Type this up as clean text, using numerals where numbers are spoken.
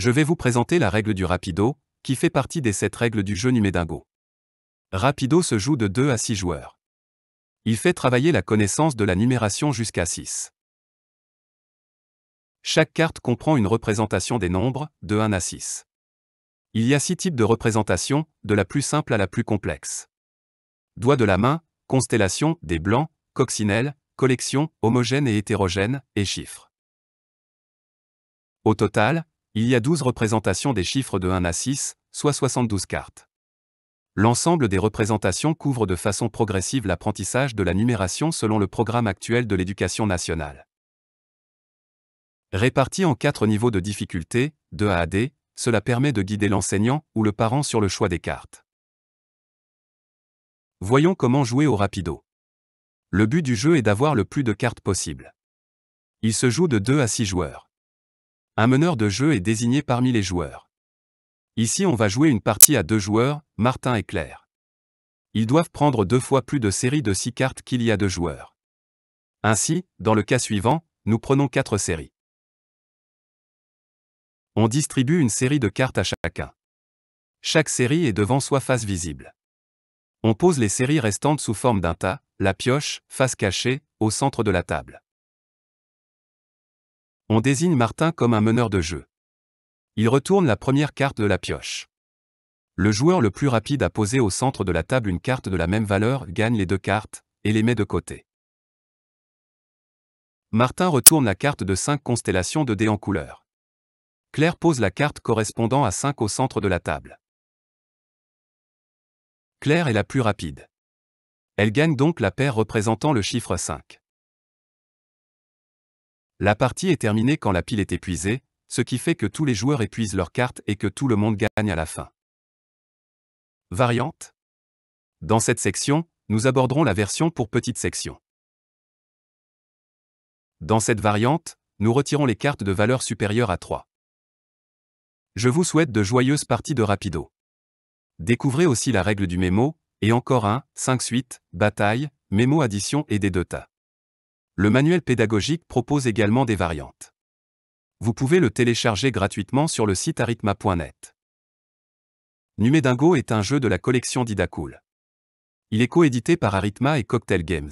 Je vais vous présenter la règle du Rapido, qui fait partie des 7 règles du jeu Numedingo. Rapido se joue de 2 à 6 joueurs. Il fait travailler la connaissance de la numération jusqu'à 6. Chaque carte comprend une représentation des nombres, de 1 à 6. Il y a 6 types de représentations, de la plus simple à la plus complexe. Doigt de la main, constellation, des blancs, coccinelle, collection, homogène et hétérogène, et chiffres. Au total, il y a 12 représentations des chiffres de 1 à 6, soit 72 cartes. L'ensemble des représentations couvre de façon progressive l'apprentissage de la numération selon le programme actuel de l'éducation nationale. Répartis en 4 niveaux de difficulté, de A à D, cela permet de guider l'enseignant ou le parent sur le choix des cartes. Voyons comment jouer au Rapido. Le but du jeu est d'avoir le plus de cartes possible. Il se joue de 2 à 6 joueurs. Un meneur de jeu est désigné parmi les joueurs. Ici on va jouer une partie à 2 joueurs, Martin et Claire. Ils doivent prendre 2 fois plus de séries de 6 cartes qu'il y a de joueurs. Ainsi, dans le cas suivant, nous prenons 4 séries. On distribue une série de cartes à chacun. Chaque série est devant soi face visible. On pose les séries restantes sous forme d'un tas, la pioche, face cachée, au centre de la table. On désigne Martin comme un meneur de jeu. Il retourne la première carte de la pioche. Le joueur le plus rapide à poser au centre de la table une carte de la même valeur gagne les 2 cartes, et les met de côté. Martin retourne la carte de 5 constellations de dés en couleur. Claire pose la carte correspondant à 5 au centre de la table. Claire est la plus rapide. Elle gagne donc la paire représentant le chiffre 5. La partie est terminée quand la pile est épuisée, ce qui fait que tous les joueurs épuisent leurs cartes et que tout le monde gagne à la fin. Variante. Dans cette section, nous aborderons la version pour petite section. Dans cette variante, nous retirons les cartes de valeur supérieure à 3. Je vous souhaite de joyeuses parties de Rapido. Découvrez aussi la règle du mémo, et encore un, 5 suites, bataille, mémo addition et des 2 tas. Le manuel pédagogique propose également des variantes. Vous pouvez le télécharger gratuitement sur le site arithma.net. Numedingo est un jeu de la collection Didacool. Il est coédité par Arithma et Cocktail Games.